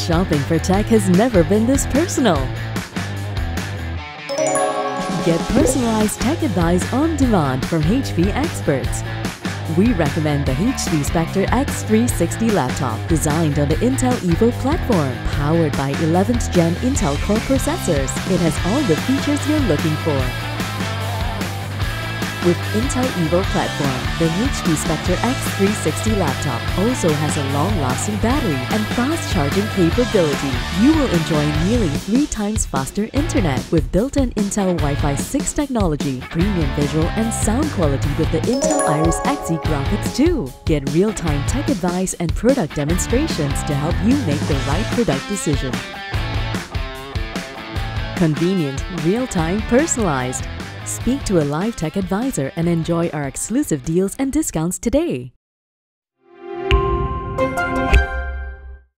Shopping for tech has never been this personal. Get personalized tech advice on demand from HP experts. We recommend the HP Spectre X360 laptop designed on the Intel Evo platform. Powered by 11th Gen Intel Core processors, it has all the features you're looking for. With Intel Evo platform, the HP Spectre X360 laptop also has a long-lasting battery and fast charging capability. You will enjoy nearly 3 times faster internet with built-in Intel Wi-Fi 6 technology, premium visual and sound quality with the Intel Iris Xe graphics too. Get real-time tech advice and product demonstrations to help you make the right product decision. Convenient, real-time, personalized. Speak to a live tech advisor and enjoy our exclusive deals and discounts today.